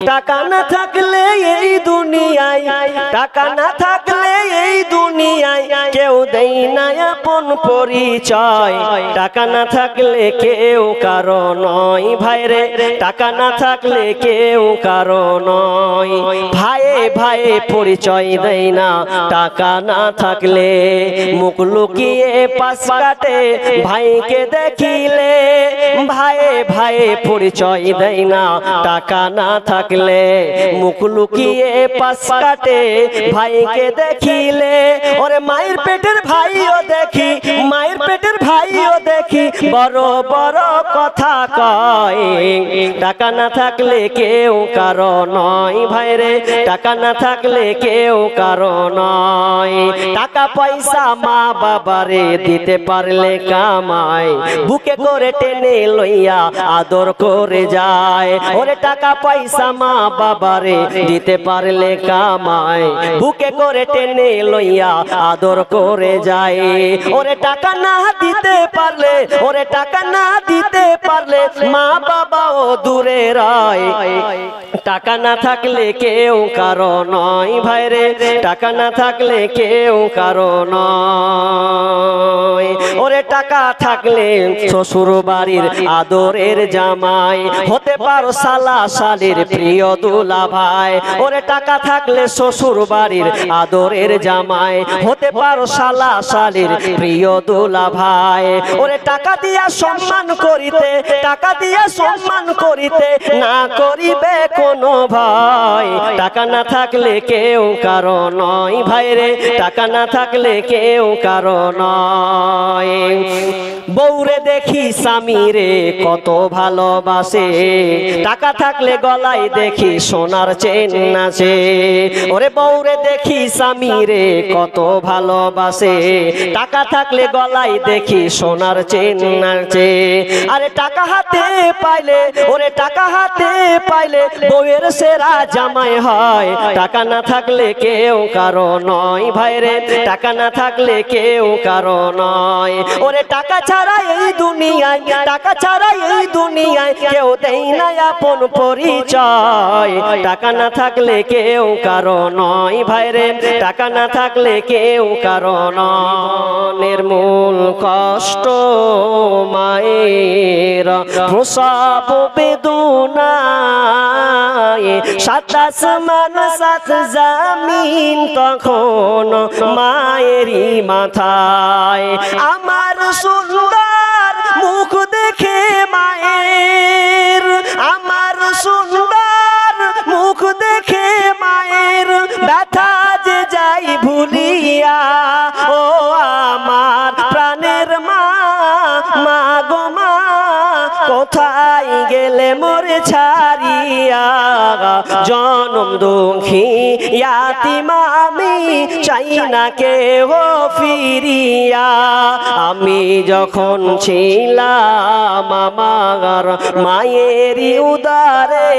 টাকা না থাকলে এই দুনিয়ায়, টাকা না থাকলে এই দুনিয়ায় কেউ দেয় না আপন পরিচয়। টাকা না থাকলে কেউ কারো নয় ভাইরে, টাকা না থাকলে কেউ কারো নয়। ভাইয়ে ভাইয়ে পরিচয় দেয় না টাকা না থাকলে, মুখ লুকিয়ে পাশ কাটে ভাইকে দেখিলে। ভাইয়ে ভাইয়ে পরিচয় দেয় না টাকা না থাকলে, মুখ লুকিয়ে পাশ কাটে ভাইকে দেখিলে। ওরে মায়ের পেটের ভাইও দেখি, মায়ের পেটের ভাইও দেখি বড় বড় কথা কয়। টাকা না থাকলে কেউ কারো নয় ভাইরে, টাকা না থাকলে কেউ কারো নয়। টাকা পয়সা মা বাবারে দিতে পারলে কামায়, বুকে করে টেনে লইয়া আদর করে যায়। ওরে টাকা পয়সা মা বাবারে দিতে পারলে কামায়, বুকে করে টেনে লইয়া আদর করে যায়। ওরে টাকা না দিতে পারলে, ওরে টাকা না দিতে পারলে মা বাবাও দূরে রয়। টাকা না থাকলে কেউ কারো নয় ভাইরে, টাকা না থাকলে কেউ কারো নয়। ওরে টাকা থাকলে শ্বশুর বাড়ির আদরের জামাই, হতে পারো শালা শালির প্রিয় দুলা ভাই। ওরে টাকা থাকলে শ্বশুর বাড়ির আদরের জামাই, হতে পারো শালা শালির প্রিয় দুলা ভাই। ওরে টাকা দিয়া সম্মান করিতে, টাকা দিয়া সম্মান করিতে না করিবে কোনো ভয়। টাকা না থাকলে কেউ কারো নয় ভাইরে, টাকা না থাকলে কেউ কারো নয়। বউরে দেখি স্বামীরে কত ভালোবাসে, টাকা থাকলে গলায় দেখি সোনার চেন আছে। ওরে বউরে দেখি স্বামীরে কত ভালোবাসে, টাকা থাকলে গলায় দেখি সোনার চেন আছে। আরে টাকা হাতে পাইলে, ওরে টাকা হাতে পাইলে বউয়ের সেরা জামাই হয়। টাকা না থাকলে কেউ কারো নয় ভাইরে, টাকা না থাকলে কেউ কারো নয়। ওরে টাকা ছাড়া এই দুনিয়ায়, টাকা ছাড়া এই দুনিয়ায় কেউ দেয় না আপন পরিচয়। টাকা না থাকলে কেউ কারো নয় ভাইরে, টাকা না থাকলে কেউ কারো নয়। নির্মূল কষ্ট মায়ের প্রসব বেদনায়, সাত আসমান সাত জমিন তখন মায়েরই মাথায়। আমার সুন্দর মুখ দেখে মায়ের, আমার সুন্দর মুখ দেখে মায়ের ব্যথা যে যাই ভুলিয়া। ও আমার প্রাণের মা, মা গো মা কোথায় গেলে মোরে ছাড়িয়া। জনম দুঃখী ইয়াতিম আমি, চাই না কেহ ফিরিয়া। আমি যখন ছিলাম আমার মায়েরই উদারে,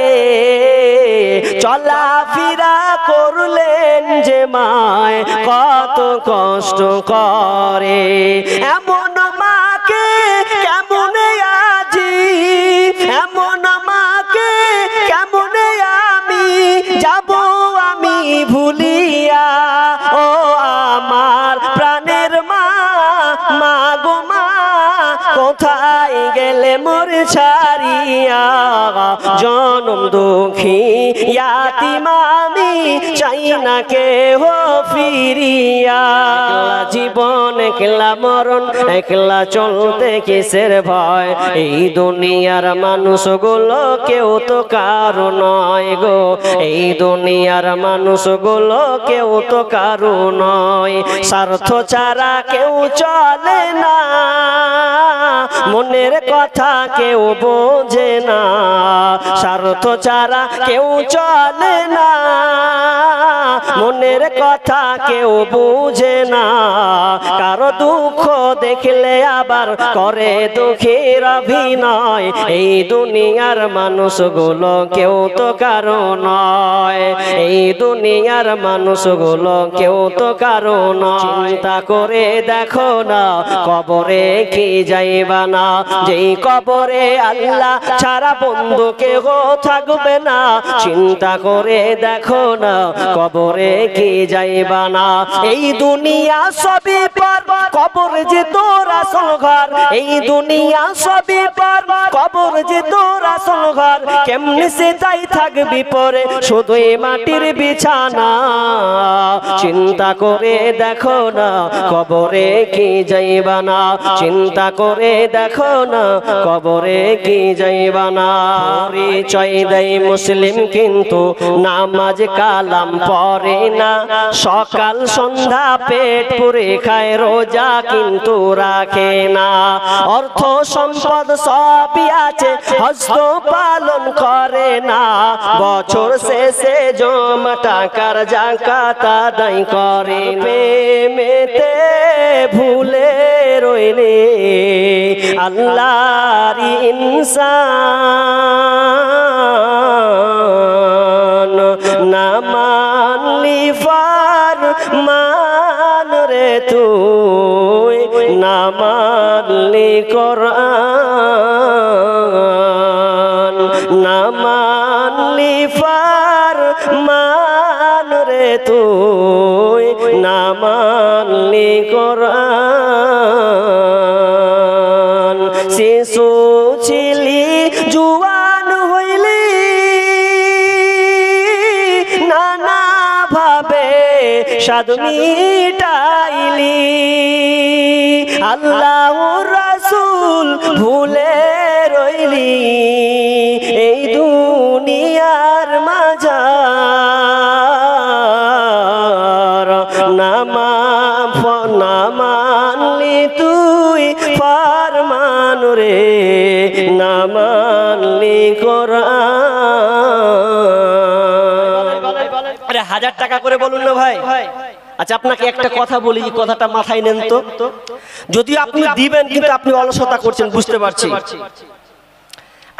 চলাফেরা করলেন যে মায় কত কষ্ট করে। এমন মাকে কেমনে আজি, এমন মাকে কেমনে আমি যাব আমি ভুলিয়া। ও আমার প্রাণের মা, মা গো মা কোথায় গেলে মোর ছাড়িয়া। জনম দুঃখী ইয়াতিম আমি, চাই না কেহ ফিরিয়া। একলা জীবন একলা মরণ, একলা চলতে কিসের ভয়। এই দুনিয়ার মানুষগুলো কেউ তো কারো নয় গো, এই দুনিয়ার মানুষগুলো কেউ তো কারো নয়। স্বার্থ ছাড়া কেউ চলে না, মনের কথা কেউ বোঝে না। স্বার্থ ছাড়া কেউ চলে না, মনের কথা কেউ বুঝে না, কারো দুঃখ দেখলে আবার করে দুঃখের অভিনয়। এই দুনিয়ার মানুষগুলো কেউ তো কারো নয়, এই দুনিয়ার মানুষগুলো কেউ তো কারো নয়। চিন্তা করে দেখো না কবরে কি যাইবা না, যেই কবরে আল্লাহ ছাড়া বন্ধু কেউ থাকবে না। চিন্তা করে দেখো না কবরে কি যাইবা না। এই দুনিয়া সবই পার, কবর যে তোর আসল ঘর। এই দুনিয়া সবই পার, কবর যে তোর আসল ঘর। কেমনে সে যাই থাকবি পরে শুধুই মাটির বিছানা। চিন্তা করে দেখো না কবরে কি যাইবা না, চিন্তা করে দেখো না কবরে কি যাইবা না। পরিচয় দেয় মুসলিম কিন্তু নামাজ কালাম পড়ে না, সকাল সন্ধ্যা পেট পুরে খায় রোজা কিন্তু রাখে না। অর্থ সম্পদ সবই আছে হজ পালন করে না, বছর শেষে জমা টাকার যাকাত আদায় করে। প্রেমেতে ভুলে রইলে আল্লাহর ইনসান, না মানলি ফরমান রে তুই, না মানলি কোরআন, না মানলি ফরমান রে তুই, না মানলি কোরআন। শিশু ছিলি জুয়ান হইলি, নানা ভাবে স্বাদ মিটাইলি, আল্লাহ রাসূল ভুলে রইলি এই দুনিয়ার মাঝার। না মানলি তুই ফরমান রে, না মানলি কোরআন। আরে 1000 টাকা করে বলুন না ভাই। আচ্ছা আপনাকে একটা কথা বলি, কথাটা মাথায় নেন তো। যদিও আপনি দিবেন কিন্তু আপনি অলসতা করছেন, বুঝতে পারছি।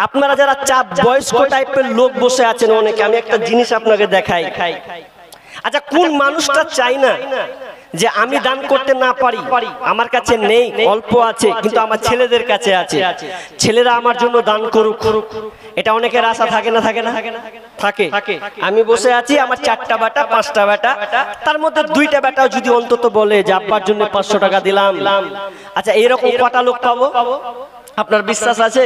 আপনারা যারা চাপ বয়স্ক টাইপের লোক বসে আছেন অনেকে, আমি একটা জিনিস আপনাকে দেখাই। আচ্ছা কোন মানুষটা চাই না যে আমি দান করতে না পারি, আমার কাছে নেই, অল্প আছে কিন্তু আমার ছেলেদের কাছে আছে, ছেলেরা আমার জন্য দান করুক। এটা অনেকের আশা থাকে না? থাকে না? থাকে। আমি বসে আছি, আমার 4টা বেটা 5টা বেটা, তার মধ্যে 2টা বেটাও যদি অন্তত বলে যে আব্বার জন্য 500 টাকা দিলাম। আচ্ছা এরকম কটা লোক পাবো? আপনার বিশ্বাস আছে?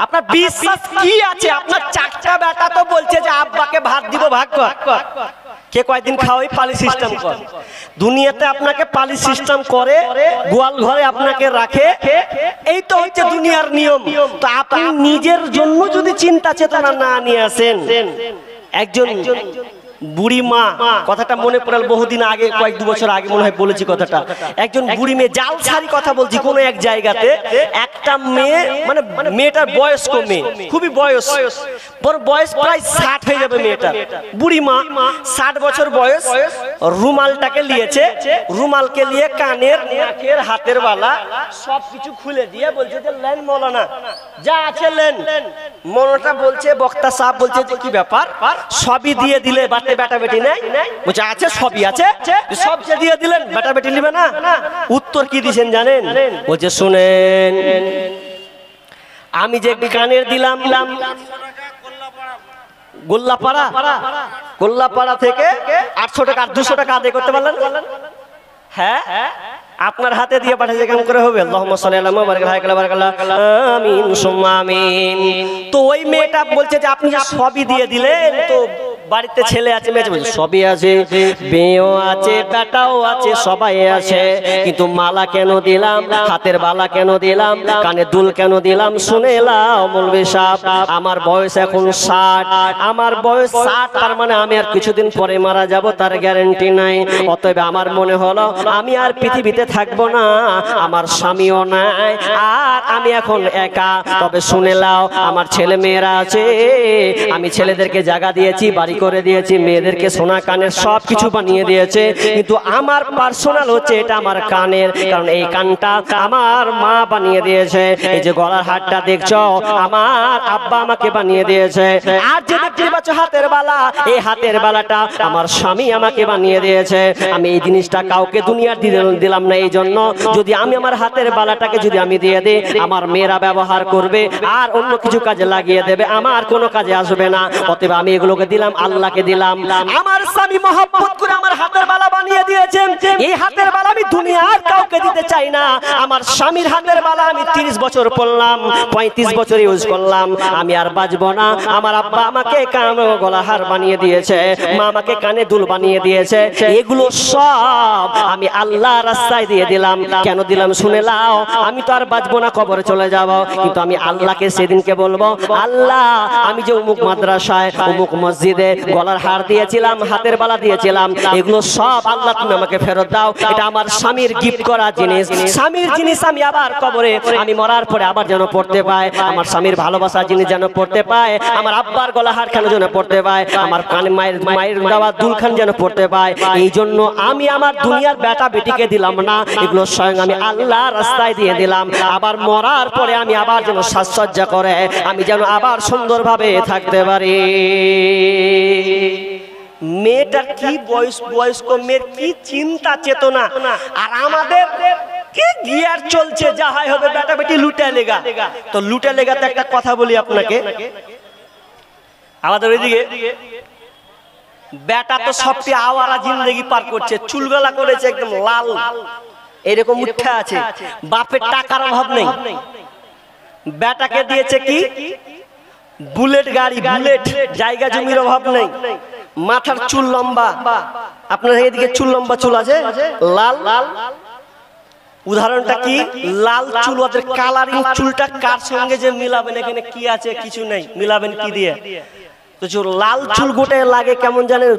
আপনার বিশ্বাস কি আছে? আপনার 4টা বেটা তো বলছে যে আব্বাকে ভাত দিব, ভাগ কর। কে কয়দিন খাওয়াই পালি সিস্টেম কর। দুনিয়াতে আপনাকে পালি সিস্টেম করে, গোয়াল ঘরে আপনাকে রাখে, এই তো হচ্ছে দুনিয়ার নিয়ম। তো আপনি নিজের জন্য যদি চিন্তা চেতনা না নিয়ে আসেন, একজন বুড়ি মা, কথাটা মনে পড়ল বহুদিন আগে, কয়েক 2 বছর আগে মনে হয় বলেছি কথাটা। একজন বুড়ি মেয়ে, জাল ছাড়ি কথা বলছি, কোন এক জায়গাতে একটা মেয়ে, মানে মেয়েটার বয়স্ক মেয়ে, খুবই বয়স, বয়স প্রায় 60 হয়ে যাবে মেয়েটা, বুড়ি মা 60 বছর বয়স। রুমালটাকে নিয়েছে, রুমালকে নিয়ে কানের, নাকের, হাতের বালা সবকিছু খুলে দিয়ে বলছে যে লেন মৌলানা, যা আছে লেন। মৌলানা বলছে, বক্তা সাহেব বলছে যে কি ব্যাপার, সবই দিয়ে দিলে বেটা বেটি নেই? বলছে আছে, সবই আছে, সব যে দিয়ে দিলেন, বেটা বেটি নিবে না? উত্তর কি দিয়েছেন জানেন? বলছে শুনেন, আমি যে কানের দিলাম গোল্লাপাড়া থেকে 800 টাকা 200 টাকা আদায় করতে পারলেন? হ্যাঁ, আপনার হাতে দিয়ে পাঠিয়েছে, কেমন করে হবে? আল্লাহুম্মা সাল্লি আলা মুহাম্মাদ আমিন সুম্মা আমিন। তো ওই মেয়েটা বলছে যে আপনি যে সবই দিয়ে দিলেন, তো বাড়িতে ছেলে আছে, মেয়ে আছে? সবই আছে, মেয়েও আছে, বেটাও আছে, সবাই আছে, কিন্তু মালা কেন দিলাম, হাতের বালা কেন দিলাম, কানে দুল কেন দিলাম? শুনে লাও মৌলভী সাহেব, আমার বয়স এখন 60, আমার বয়স 60, তার মানে আমি আর কিছুদিন পরে মারা যাব, তার গ্যারান্টি নাই। অতএব আমার মনে হলো আমি আর পৃথিবীতে থাকবো না, আমার স্বামীও নাই, আর আমি এখন একা। তবে শুনে লাও, আমার ছেলে মেয়েরা আছে, আমি ছেলেদেরকে জায়গা দিয়েছি, বাড়ি বাড়ি করে দিয়েছি, মেয়েদেরকে সোনা কানের সব কিছু বানিয়ে দিয়েছে, কিন্তু আমার পার্সোনাল হচ্ছে এটা আমার কানের, কারণ এই কানটা আমার মা বানিয়ে দিয়েছে। এই যে গলার হারটা দেখছো আমার আব্বা আমাকে বানিয়ে দিয়েছে। আর যে দেখতে পাচ্ছ হাতের বালা, এই হাতের বালাটা আমার স্বামী আমাকে বানিয়ে দিয়েছে। আমি এই জিনিসটা কাউকে দুনিয়ার দিলাম না, এই জন্য যদি আমি আমার হাতের বালাটাকে যদি আমি দিয়ে দিই, আমার মেয়েরা ব্যবহার করবে আর অন্য কিছু কাজে লাগিয়ে দেবে, আমার কোনো কাজে আসবে না। অতএব আমি এগুলোকে দিলাম, আল্লাহকে দিলাম। আমার স্বামী মহব্বত করে আমার হাতের বালা বানিয়ে দিয়েছেন। এই হাতের বালা আমি দুনিয়ার কাউকে দিতে চাই না। আমার স্বামীর হাতের বালা আমি 30 বছর পরলাম, 35 বছর ইউজ করলাম, আমি আর বাঁচবো না। আমার আব্বা আমাকে গলাহার বানিয়ে দিয়েছে, মা আমাকে কানে দুল বানিয়ে দিয়েছে, এগুলো সব আমি আল্লাহ রাস্তায় দিয়ে দিলাম। কেন দিলাম শুনে লাও, আমি তো আর বাঁচবো না, কবরে চলে যাব, কিন্তু আমি আল্লাহকে সেদিনকে বলবো, আল্লাহ আমি যে অমুক মাদ্রাসায় অমুক মসজিদে গলার হার দিয়েছিলাম, হাতের বালা দিয়েছিলাম, এগুলো সব আল্লাহ তুমি আমাকে ফেরত দাও। এটা আমার স্বামীর গিফট করা জিনিস, স্বামীর জিনিস আমি আবার কবরে আমি মরার পরে আবার যেন পড়তে পাই, আমার স্বামীর ভালোবাসার জিনিস যেন পড়তে পায়, আমার আব্বার গলা হার কেন যেন পড়তে পায়, আমার কানে মায়ের দেওয়া দুলখান যেন পড়তে পায়। এই জন্য আমি আমার দুনিয়ার বেটা বেটিকে দিলাম না, এগুলো স্বয়ং আমি আল্লাহ রাস্তায় দিয়ে দিলাম। আবার মরার পরে আমি আবার যেন সাজসজ্জা করে আমি যেন আবার সুন্দরভাবে থাকতে পারি। মেয়েটার কি বয়স্ক মেয়ের কি চিন্তা চেতনা, আর আমাদের কি গিয়ার চলছে, যা হয় হবে, বেটা বেটি লুটে লেগা। তো লুটে লেগাতে একটা কথা বলি আপনাকে, আমাদের ওইদিকে বেটা তো সবচেয়ে আওয়ারা জিন্দগি পার করছে, চুলগলা করেছে একদম লাল, এরকম উঠে আছে, বাপের টাকার অভাব নেই, বেটাকে দিয়েছে কি বুলেট গাড়ি, বুলেট, জায়গা জমির অভাব নেই, মাথার চুল লম্বা, আপনার এদিকে চুল লম্বা চুল আছে লাল, উদাহরণটা কি লাল চুল, ওদের কালারিং চুলটা কার সঙ্গে যে মিলাবেন, এখানে কি আছে কিছু নেই, মিলাবেন কি দিয়ে? তো লাল চুল গোটে লাগে কেমন জানেন,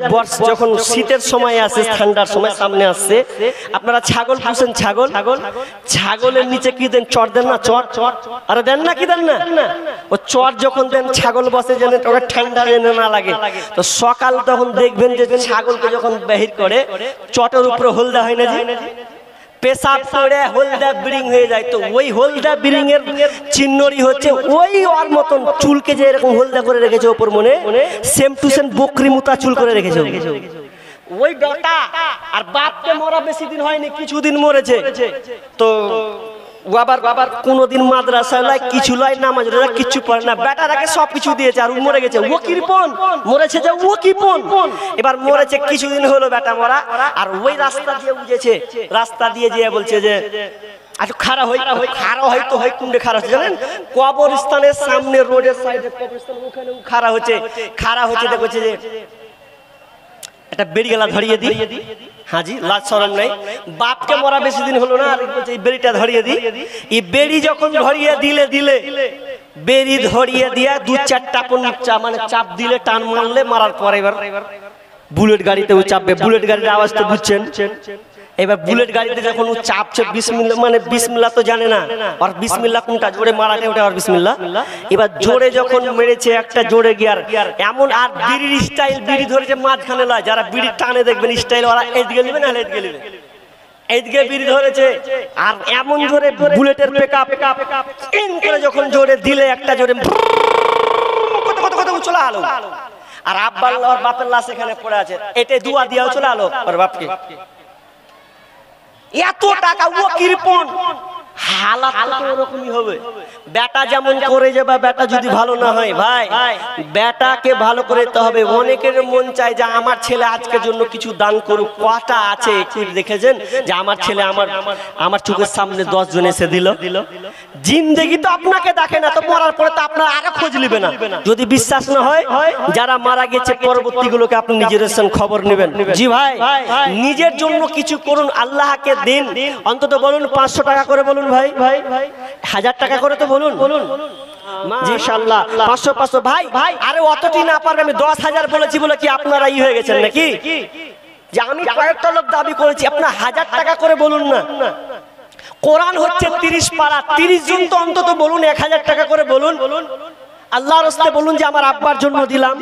যখন শীতের সময় আসে, ঠান্ডার সময় সামনে আসছে, আপনারা ছাগল পুষেন, ছাগলের নিচে কি দেন, চট দেন না, চট, আরে দেন না, কি দেন না, ও চট যখন দেন ছাগল বসে যেন ওরা ঠান্ডা যেন না লাগে। তো সকাল তখন দেখবেন যে ছাগলকে যখন বাহির করে চটের উপরে হলদা হয় না, পেশাব করে হলদা ব্রিং হয়ে যায়, তো ওই হলদা ব্রিং এর চিহ্নই হচ্ছে ওই ওর মতন চুলকে যে এরকম হলদা করে রেখেছে ওপর, মনে সেম টু সেম বকরি মুতা চুল করে রেখেছে ওই বেটা। আর বাপকে মরা বেশি দিন হয়নি, কিছুদিন মরেছে, তো ও আবার কোনোদিন মাদ্রাসায় লাই কিছু লাই, নামাজ রোজা কিছু পড়ে না, বেটাটাকে সবকিছু দিয়েছে আর ও মরে গেছে। ও কিরপন মরেছে, যে ও কিপন এবার মরেছে, কিছুদিন হলো বেটা মরা, আর ওই রাস্তা দিয়ে উঠেছে, রাস্তা দিয়ে যেয়ে বলছে যে একটু খাড়া হয়তো হয় কুন্ডে খাড়া হচ্ছে জানেন, কবরস্থানের সামনে রোডের সাইডে কবরস্থান, ওখানে খাড়া হচ্ছে দেখছে যে একটা বেড়ি গেলা ধরিয়ে দিই, হাজি লাজ শরম নাই, বাপকে মরা বেশি দিন হলো না, আর এই বেড়িটা ধরিয়ে দিই। এই বেড়ি যখন ধরিয়ে দিলে বেড়ি ধরিয়ে দিয়া 2-4টা মানে চাপ দিলে, টান মারলে, মারার পরে এবার বুলেট গাড়িতে ও চাপবে, বুলেট গাড়ির আওয়াজ তো বুঝছেন, এবার বুলেট গাড়িতে যখন ও চাপছে, বিসমিল্লাহ মানে বিসমিল্লাহ তো জানে না, আর বিসমিল্লাহ কোনটা জোরে মারাতে ওটা আর বিসমিল্লাহ, এবার জোরে যখন মেরেছে একটা জোরে গিয়ার এমন, আর বিড়ির স্টাইল, বিড়ি ধরেছে মাঝখানে লয়, যারা বিড়ি টানে দেখবেন স্টাইল, ওরা এদিকে নেবে না এদিকে নেবে, এইদিকে বিড়ি ধরেছে, আর এমন জোরে বুলেটের পিকআপ ইন করে যখন জোরে দিলে, একটা জোরে কত চলে আলো, আর আব্বার বাপের লাশ এখানে পড়ে আছে, এতে দুয়া দিয়াও চলে আলো আর বাপকে। এত টাকা ও কিরপন হালাত তো এরকমই হবে। বেটা যেমন করে যাবে, বেটা যদি ভালো না হয় ভাই, বেটাকে ভালো করে দিতে হবে। অনেকের মন চায় যে আমার ছেলে আজকের জন্য কিছু দান করুক, কটা আছে একটু দেখেছেন যে আমার ছেলে আমার চোখের সামনে 10 জন এসে দিল, জিন্দেগি তো আপনাকে দেখে না, তো মরার পরে তো আপনার আরো খোঁজ নেবে না। যদি বিশ্বাস না হয়, যারা মারা গেছে পরবর্তী গুলোকে আপনি নিজের খবর নেবেন। জি ভাই, নিজের জন্য কিছু করুন, আল্লাহকে দিন, অন্তত বলুন 500 টাকা করে বলুন ভাই, 1000 টাকা করে তো বলুন, ইনশাআল্লাহ 500 ভাই, আরে অতটি না পারবে, আমি 10,000 বলেছি বলে কি আপনারা ই হয়ে গেছেন নাকি? যে আমি কয়েকটা লোক দাবি করেছি, আপনার 1000 টাকা করে বলুন না। কোরআন হচ্ছে 30 পারা, 30 জন তো অন্তত বলুন, 1000 টাকা করে বলুন। আল্লাহর রাস্তায় বলুন যে আমার আব্বার জন্য দিলাম,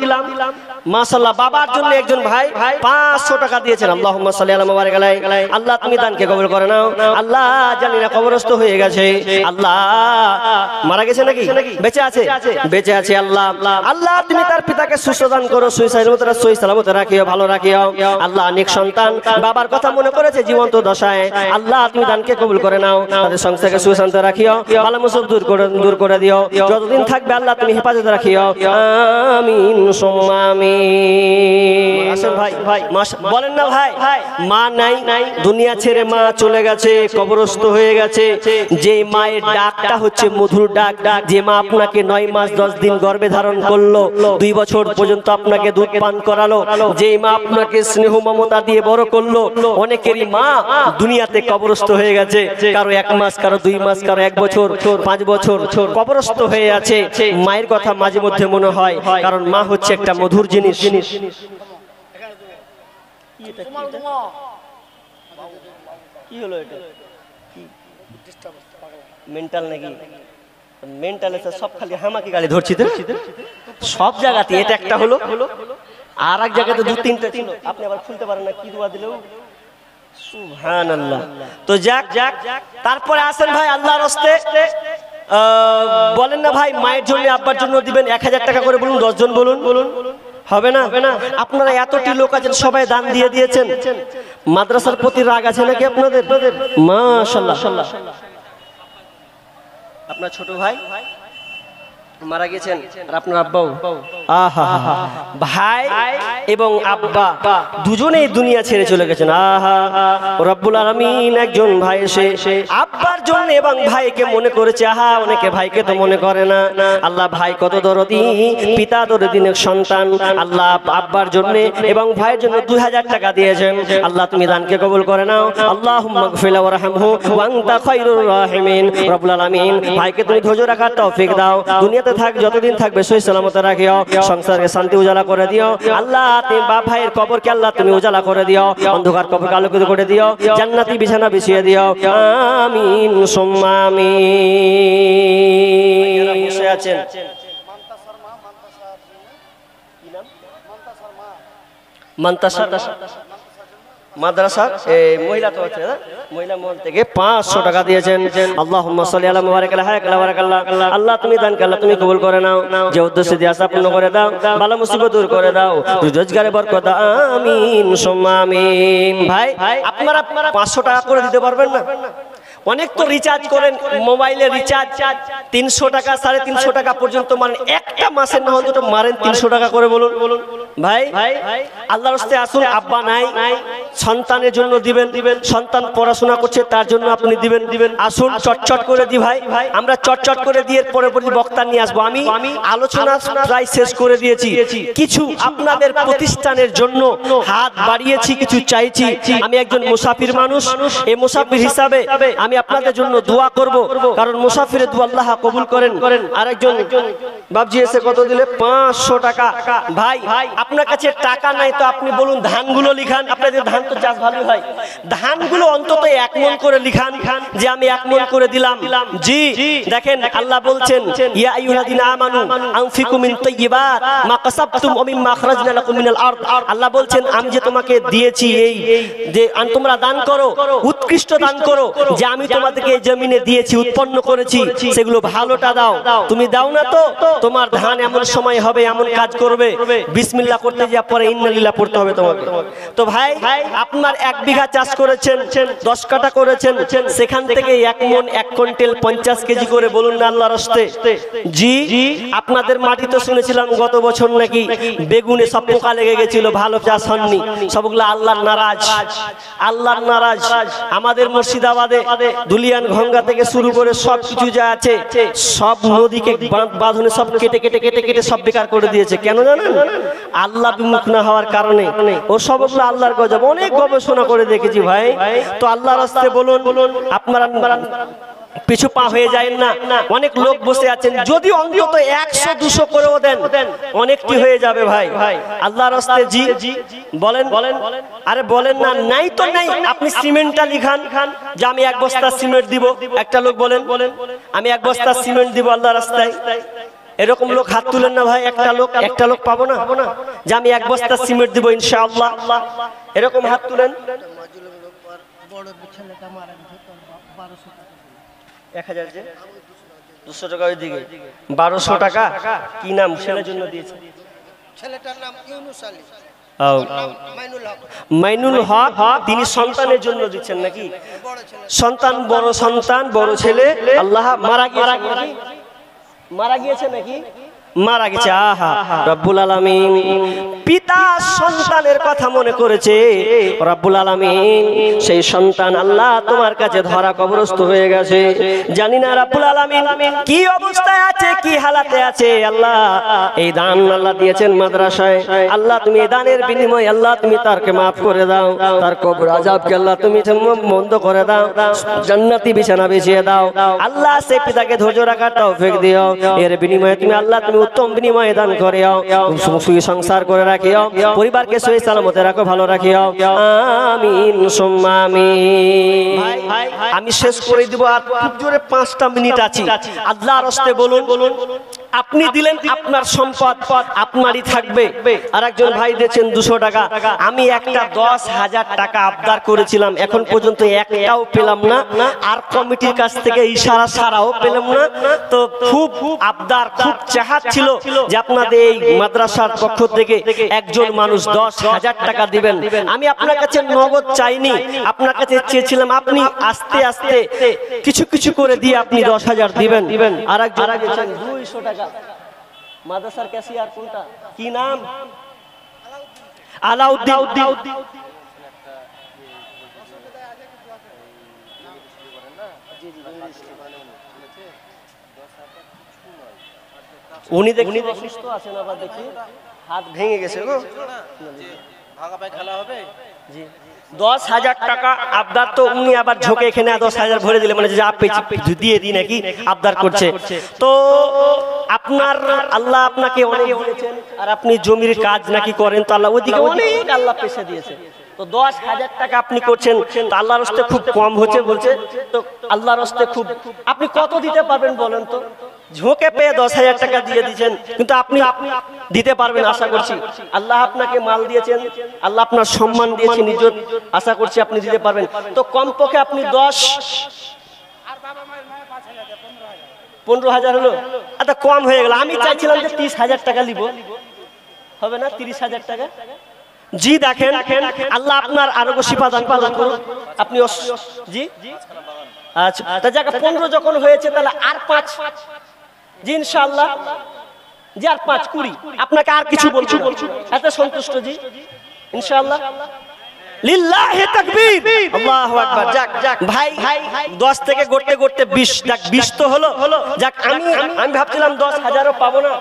মাশাআল্লাহ। বাবার জন্য একজন ভাই 500 টাকা দিয়েছেন। আল্লাহুম্মা সাল্লি আলা মুবারাক আলাইহি। আল্লাহ তুমি দানকে কবুল করে নাও। আল্লাহ জানি না কবরস্থ হয়ে গেছে, আল্লাহ মারা গেছে নাকি বেঁচে আছে? বেঁচে আছে। আল্লাহ আল্লাহ তুমি তার পিতাকে সুস্থ দান করো, সহি সালামত রাখিও, ভালো রাখিও। আল্লাহ অনেক সন্তান বাবার কথা মনে করেছে জীবন্ত দশায়, আল্লাহ তুমি দানকে কবুল করে নাও, তাদের সংসারকে সুশান্ত রাখিও, বালা মুসিবত দূর করে দিও, যতদিন থাকবে আল্লাহ তুমি হেফাজত রাখিও। আমিন সুম্মা আমিন। আসেন ভাই, বলেন না ভাই, মা নাই, দুনিয়া ছেড়ে মা চলে গেছে, কবরস্থ হয়ে গেছে। যে মায়ের ডাকটা হচ্ছে মধুর ডাক, যে মা আপনাকে 9 মাস 10 দিন গর্ভে ধারণ করলো, 2 বছর পর্যন্ত আপনাকে দুধ পান করালো, যে মা আপনাকে স্নেহ মমতা দিয়ে বড় করলো। অনেকেরই মা দুনিয়াতে কবরস্থ হয়ে গেছে, কারো 1 মাস, কারো 2 মাস, কারো 1 বছর, 5 বছর কবরস্থ হয়ে আছে। মায়ের কথা মাঝে মধ্যে মনে হয়, কারণ মা হচ্ছে একটা মধুর জিনিস। কি হলো এটা? মেন্টাল নাকি? মেন্টাল এসে সব খালি হামাকি গালি ধরছি তো সব জায়গাতে। এটা একটা হলো, আর এক জায়গাতে 2-3টা ছিল, আপনি আবার খুলতে পারেন না, কি দোয়া দিলেও। সুবহানাল্লাহ। তো যাক, তারপরে আসেন ভাই আল্লাহর রাস্তায় বলেন না ভাই, মায়ের জন্য আব্বার জন্য দিবেন 1000 টাকা করে বলুন, 10 জন বলুন, হবে না? আপনারা এতটি লোক আছেন, সবাই দান দিয়ে দিয়েছেন। মাদ্রাসার প্রতি রাগ আছে নাকি আপনাদের? মাশাআল্লাহ। আপনার ছোট ভাই মারা গেছেন, আর আপনার আব্বাও, আহা ভাই এবং আব্বা দুজনেই দুনিয়া ছেড়ে চলে গেছেন। আহা রব্বুল আলামিন একজন ভাই এসে আব্বার জন্য এবং ভাইকে মনে করেছে। আহা অনেকে ভাইকে তো মনে করে না। আল্লাহ ভাই কত দরদি, পিতা দরদি সন্তান। আল্লাহ আব্বার জন্য এবং ভাইয়ের জন্য 2000 টাকা দিয়েছেন। আল্লাহ তুমি দানকে কবুল করে নাও। আল্লাহুম্মা গফির লাহু ওয়ারহামহু ওয়া আনতা খায়রুর রাহিমিন। রব্বুল আলামিন ভাইকে তুমি ধৈর্য রাখার তৌফিক দাও, দুনিয়াতে থাক, যতদিন থাকবে সহি সালামত রাখিও, সংসারকে শান্তি উজালা করে দিও। আল্লাহ তুমি বাপ ভাইয়ের কবরকে আল্লাহ তুমি উজালা করে দিও, অন্ধকার কবরকে আলোকিত করে দিও, জান্নাতি বিছানা বিছিয়ে দিও। আমিন সুম্মা আমিন। বসে আছেন মান্তাসার মাদ্রাসা মহিলা তো আছে, মহিলা মহল থেকে 500 টাকা দিয়েছেন। আল্লাহুম্মা সাল্লি আলা মুবারাক আলা হায়াক বারাকাল্লাহ। আল্লাহ তুমি দানকে আল্লাহ তুমি কবুল করে নাও, যে উদ্দেশ্যে দিয়ে আশা পূর্ণ করে দাও, বালা মুসিবত দূর করে দাও, রোজগারে বরকত দাও। আমিন সুম্মা আমিন। ভাই আপনারা 500 টাকা করে দিতে পারবেন না? অনেক তো রিচার্জ করেন, মোবাইলে রিচার্জ 300 টাকা 350 টাকা পর্যন্ত মারেন, একটা মাসের না হয়তো মারেন 300 টাকা করে বলুন ভাই। আল্লাহর রাস্তায় আসুন। আব্বা নাই, সন্তানের জন্য দিবেন, সন্তান পড়াশোনা করছে তার জন্য আপনি দিবেন। আসুন চটচট করে দি ভাই, আমরা চটচট করে দিয়ে পরে বক্তা নিয়ে আসবো। আমি আলোচনা প্রায় শেষ করে দিয়েছি, কিছু আপনাদের প্রতিষ্ঠানের জন্য হাত বাড়িয়েছি, কিছু চাইছি। আমি একজন মুসাফির মানুষ, এই মুসাফির হিসাবে আমি আপনাদের জন্য দোয়া করব, কারণ মুসাফিরের দোয়া আল্লাহ কবুল করেন। আরেকজন বাবজি এসে কত দিলে? 500 টাকা। ভাই আপনার কাছে টাকা নাই তো আপনি বলুন ধানগুলো লিখান, আপনাদের ধান তো চাষ ভালো হয়, ধানগুলো অন্তত 1 মণ করে লিখান, যে আমি 1 মণ করে দিলাম। জি দেখেন আল্লাহ বলছেন, ইয়া আইয়ুহাল্লাযিনা আমানু আনফিকু মিন তাইয়্যিবাত মা কাসাবতুম ওয়া মিম্মা আখরাজনা লাকুম মিনাল আরদ। আল্লাহ বলছেন আমি যে তোমাকে দিয়েছি, এই যে তোমরা দান করো, উৎকৃষ্ট দান করো, যে আমি তোমাদেরকে জমিনে দিয়েছি, উৎপন্ন করেছি, সেগুলো ভালোটা দাও। তুমি দাও না তো তোমার ধান এমন সময় হবে, এমন কাজ করবে, বিসমিল্লাহ করতে যা পরে ইন্নালিল্লাহ পড়তে হবে তোমাকে। তো ভাই আপনার 1 বিঘা চাষ করেছেন, 10 কাঠা করেছেন, সেখান থেকে 1 মণ 1 কুইন্টাল 50 কেজি করে বলুন না আল্লাহর রাস্তায়। জি আপনাদের মাটি তো শুনেছিলাম গত বছর নাকি বেগুনে সব পোকা লেগে গেছিল, ভালো চাষ হয়নি, সবগুলো আল্লাহর নারাজ, আল্লাহর নারাজ। আমাদের মুর্শিদাবাদে দুলিয়ান গঙ্গা থেকে শুরু করে সব কিছু যা আছে সব নদীকে বাঁধনে সব কেটে কেটে কেটে কেটে সব বেকার করে দিয়েছে। কেন জানেন? আল্লাহ বিমুখ না হওয়ার কারণে। ও সবগুলো আল্লাহর গজব, অনেক গবেষণা করে দেখেছি ভাই। তো আল্লাহর রাস্তায় বলুন আপনারা পিছু পা হয়ে যায় না। অনেক লোক বসে আছেন, যদি অন্তত 100-200 করেও দেন অনেকটি হয়ে যাবে ভাই। আল্লাহর রাস্তায় জি বলেন, আরে বলেন না, নাই তো নাই, আপনি সিমেন্টটা লিখান যে আমি 1 বস্তা সিমেন্ট দিব। একটা লোক বলেন আমি 1 বস্তা সিমেন্ট দিব আল্লাহর রাস্তায়। এরকম লোক হাত তুলেন না ভাই, একটা লোক পাবো না যে আমি 1 বস্তা সিমেন্ট দিব ইনশাআল্লাহ, এরকম হাত তুলেন। 1000 যে 200 টাকা ওইদিকে 1200 টাকা কি নাম ছেলের জন্য দিয়েছে? ছেলেটার নাম ইউনুস আলী, মাইনুল হক, তিনি সন্তানের জন্য দিচ্ছেন নাকি? সন্তান, বড় ছেলে আল্লাহ মারা গিয়েছে নাকি? মারা গেছে। আহা, রব্বুল আলামিন পিতা সন্তানের কথা মনে করেছে, রব্বুল আলামিন সেই সন্তান আল্লাহ তোমার কাছে ধরা কবরস্থ হয়ে গেছে। জানি না রব্বুল আলামিন কি অবস্থায় আছে, কি হালাতে আছে। আল্লাহ এই দান আল্লাহ দিয়েছেন মাদ্রাসায়, আল্লাহ তুমি এই দানের বিনিময়ে আল্লাহ তুমি তারকে মাফ করে দাও, তার কবর আযাবকে আল্লাহ তুমি বন্ধ করে দাও, জান্নাতি বিছানা বিছিয়ে দাও। আল্লাহ সেই পিতাকে ধৈর্য রাখার তৌফিক দিও, এর বিনিময়ে তুমি আল্লাহ তুমি উত্তম বিনিময় দান করিও, সুখী সংসার করে রাখিও, পরিবারকে সহি সালামতে রাখো, ভালো রাখিও। আমিন সুম্মা আমিন। আমি শেষ করে দিব, আর খুব জোরে 5টা মিনিট আছে। আল্লাহর রাস্তে বলুন, আপনি দিলেন আপনার সম্পদ আপনারই থাকবে। আর একজন ভাই দিয়েছেন 200 টাকা। আমি একটা 10,000 টাকা আবদার করেছিলাম, এখন পর্যন্ত একটাও পেলাম না, আর কমিটির কাছ থেকে ইশারা সারাও পেলাম না। তো খুব আবদার, খুব চাহাত ছিল যে আপনাদের এই মাদ্রাসার পক্ষ থেকে একজন মানুষ 10,000 টাকা দিবেন। আমি আপনার কাছে নগদ চাইনি, আপনার কাছে চেয়েছিলাম আপনি আস্তে আস্তে কিছু কিছু করে দিয়ে আপনি 10,000 দিবেন। আর একজন দিয়েছেন 200 টাকা। মাদ্রাসার ক্যাশিয়ার কোনটা, কি নাম? আলাউদ্দিন। উনি দেখি সুস্থ আছেন, আবার দেখি হাত ভেঙে গেছে গো, ভাঙা পায়ে খেলা হবে। জি 10,000 টাকা আবদার, তো উনি আবার ঝোঁকে এখানে 10,000 ভরে দিলে, মানে যে আপনি দিয়ে দিই নাকি আবদার করছে। তো আপনার আল্লাহ আপনাকে অনেক দিয়েছেন, আর আপনি জমির কাজ নাকি করেন, তো আল্লাহ ওইদিকে অনেক আল্লাহ পেশা দিয়েছে। তো 10,000 টাকা আপনি করছেন, তো আল্লাহর রাস্তায় খুব কম হচ্ছে বলছে। তো আল্লাহর রাস্তায় খুব, আপনি কত দিতে পারবেন বলেন তো? ঝোঁকে পেয়ে 10,000 টাকা দিয়ে দিয়েছেন, কিন্তু আপনি দিতে পারবেন আশা করছি। আল্লাহ আপনাকে মাল দিয়েছেন, আল্লাহ আপনার সম্মান দিয়েছেন, ইজ্জত, আশা করছি আপনি দিতে পারবেন। তো কমপক্ষে আপনি 15,000 হলো, আচ্ছা কম হয়ে গেল। আমি চাইছিলাম যে 30,000 টাকা নিব, হবে না? 30,000 টাকা। জি দেখেন, আল্লাহ আপনার আরোগ্য শিফা দান করুন। আপনি জি আচ্ছা, তা যাক 15 যখন হয়েছে, তাহলে আর 5, জি ইনশাআল্লাহ, জি আর 5 20। আপনাকে আর কিছু বলছি, এত সন্তুষ্ট জি ইনশাআল্লাহ। লিল্লাহি তাকবীর, আল্লাহু আকবার। যাক ভাই 10 থেকে গড়তে গড়তে 20, যাক 20 তো হলো। যাক আমি ভাবছিলাম 10,000ও পাবো না।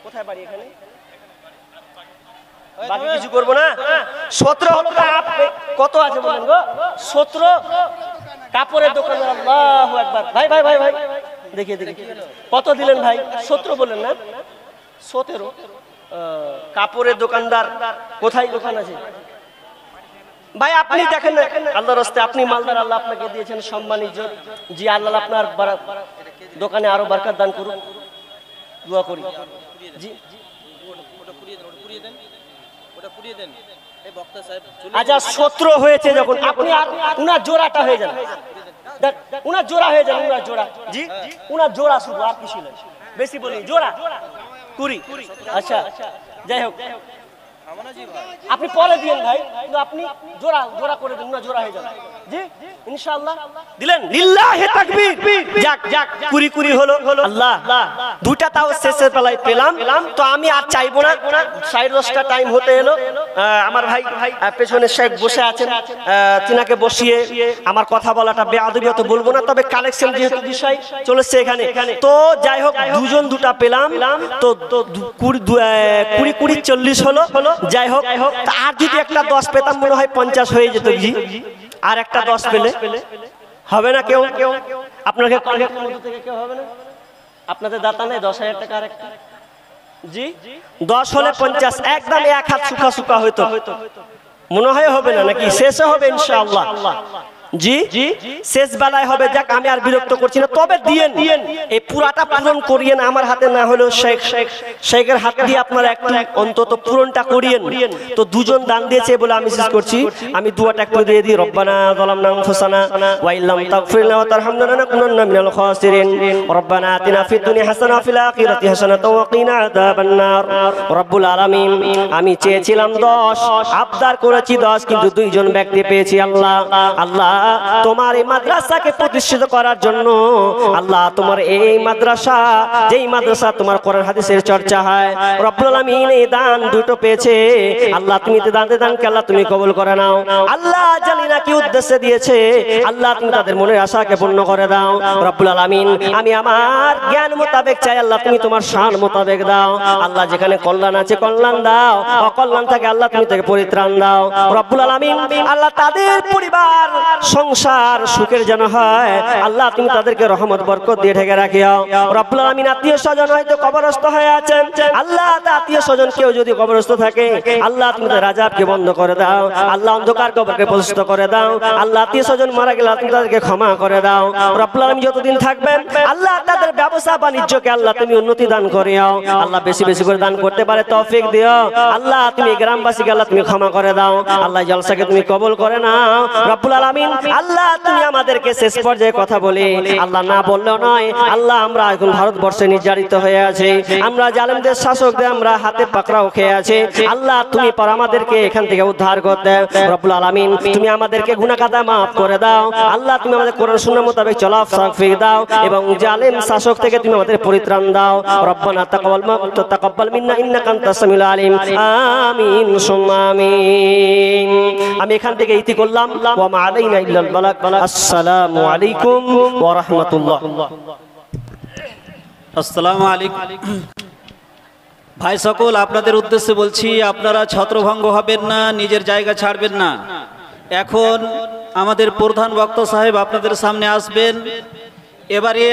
কোথায় বাড়ি এখানে? বাকি কিছু করবো না। 17 হলো, কত আছে বলেন গো? 17 কাপড়ের দোকান। আল্লাহু আকবার। ভাই ভাই ভাই ভাই দেখি কত দিলেন ভাই? 17 বলেন না? 17 কাপড়ের দোকানদার। কোথায় দোকান আছে ভাই? আপনি দেখেন না, আল্লাহর রাস্তায় আপনি মালদার, আল্লাহ আপনাকে দিয়েছেন সম্মান, ইজ্জত। জি আল্লাহ আপনার দোকানে আরো বরকত দান করুন, দোয়া করি। জি আচ্ছা 17 হয়েছে যখন, আপনি উনার জোড়াটা হয়ে যান, উনার জোড়া হয়ে যান, উনার জোড়া। জি উনার জোড়া শুধু, আর কিছু নয়, বেশি বলি জোড়া 20। আচ্ছা যাই হোক, আপনি পরে দিয়েন ভাই, কিন্তু আপনি জোড়া জোড়া করে দিন, না জোড়া হয়ে যাবে। জি ইনশাআল্লাহ দিলেন। লিল্লাহি তাকবীর। যাক 20 হলো। আল্লাহ দুটা তাও শেষের বেলায় পেলাম। তো আমি আর চাইবো না, 10:30টা টাইম হতে এলো। আমার ভাই পেছনে শেখ বসে আছেন, তিনাকে বসিয়ে আমার কথা বলাটা বেয়াদবি তো বলবো না, তবে কালেকশন যেহেতু বিষয় চলেছে এখানে, তো যাই হোক দুজন দুটা পেলাম। তো 20 40 হলো। যাই হোক, আর যদি একটা 10 পেতাম মনে হয় 50 হয়ে যেত। জি আর একটা 10 পেলে হবে না? কেউ আপনাকে কেউ হবে না? আপনাদের দাতা নেই 10,000 টাকা? আর একটা জি 10 হলে 50, একদম এক হাত সুখা সুখা হইতো, মনে হয় হবে না নাকি? শেষে হবে ইনশাআল্লাহ। জি শেষ বেলায় হবে। যাক আমি আর বিরক্ত করছি না, তবে দিয়েন এই পুরাটা পূরণ করিয়েন, আমার হাতে না হলেও শেখের হাত দিয়ে আপনারা একটু অন্তত পূরণটা করিয়েন। তো দুজন দান দিয়েছে বলে আমি শেষ করছি, আমি দুয়াটা একটু দিয়ে দিই। রব্বানা যালামনা আনফুসানা ওয়া ইল্লাম তাগফির লানা ওয়া তারহামনা লানাকুনান্না মিনাল খাসিরিন। রব্বানা আতিনা ফিদ দুনিয়া হাসানাহ ওয়া ফিল আখিরাতি হাসানাতাও ওয়া কিনা আযাবান নার। রব্বুল আলামিন আমি চেয়েছিলাম 10, আবদার করেছি 10, কিন্তু দুইজন ব্যক্তি পেয়েছি। আল্লাহ আল্লাহ তোমার এই মাদ্রাসাকে প্রতিষ্ঠিত করার জন্য, আল্লাহ তোমার এই মাদ্রাসা, যেই মাদ্রাসা তোমার কোরআন হাদিসের চর্চা হয়, রব্বুল আলামিন এই দান দুটো পেয়েছে। আল্লাহ তুমি দানকে আল্লাহ তুমি কবুল করে নাও। আল্লাহ জানি না কি উদ্দেশ্যে দিয়েছে, আল্লাহ তুমি তাদের মনের আশাকে পূর্ণ করে দাও। রব্বুল আলামিন আমি আমার জ্ঞান মোতাবেক চাই, আল্লাহ তুমি তোমার শান মোতাবেক দাও। আল্লাহ যেখানে কল্যাণ আছে কল্যাণ দাও, অকল্যাণ থাকে আল্লাহ তুমি তাকে পরিত্রাণ দাও। রব্বুল আলামিন আল্লাহ তাদের পরিবার সংসার সুখের যেন হয়, আল্লাহ তুমি তাদেরকে রহমত বরকত দিয়ে ঢেকে রাখিও। রব্বুল আলামিন আত্মীয় স্বজন হয়তো কবরস্থ হয়ে আছেন, আল্লাহ আত্মীয় স্বজন কেউ যদি কবরস্থ থাকে, আল্লাহ তুমি তাদের আযাবকে বন্ধ করে দাও। আল্লাহ অন্ধকার কবরকে প্রশস্ত করে দাও। আল্লাহ আত্মীয় স্বজন মারা গেলে তুমি তাদেরকে ক্ষমা করে দাও। রব্বুল আলামিন যতদিন থাকবেন আল্লাহ তাদের ব্যবসা বাণিজ্যকে আল্লাহ তুমি উন্নতি দান করিও। আল্লাহ বেশি বেশি করে দান করতে পারে তৌফিক দিও। আল্লাহ তুমি গ্রামবাসীকে আল্লাহ তুমি ক্ষমা করে দাও। আল্লাহ জলসাকে তুমি কবুল করে নাও। রব্বুল আলামিন আল্লাহ তুমি আমাদেরকে শেষ পর্যায়ে কথা বলে, আল্লাহ না বললেও নয়, আল্লাহ আমরা এখন ভারতবর্ষে নির্যাতিত হয়ে আছি, আমরা জালেমদের শাসকদের আমরা হাতে পাকড়াও খেয়ে আছি। আল্লাহ তুমি পর আমাদেরকে এখান থেকে উদ্ধার করতে। রব্বুল আলামিন তুমি আমাদেরকে গুনাহ খাতা মাফ করে দাও। আল্লাহ তুমি আমাদের কোরআন সুন্নাহ মোতাবেক চলা তৌফিক দাও এবং জালেম শাসক থেকে তুমি আমাদের পরিত্রাণ দাও। রব্বানা তাকাব্বাল মিন্না ইন্নাকা আনতাস সামিউল আলিম। আমিন সুম্মা আমিন। আমি এখান থেকে ইতি করলাম। ওয়া মা আলাইনা ইল্লাল বালাগ। আসসালামু আলাইকুম ওয়া রাহমাতুল্লাহ। আসসালামু আলাইকুম। ভাই সকল, আপনাদের উদ্দেশ্যে বলছি, আপনারা ছত্রভঙ্গ হবেন না, নিজের জায়গা ছাড়বেন না। এখন আমাদের প্রধান বক্তা সাহেব আপনাদের সামনে আসবেন। এবারে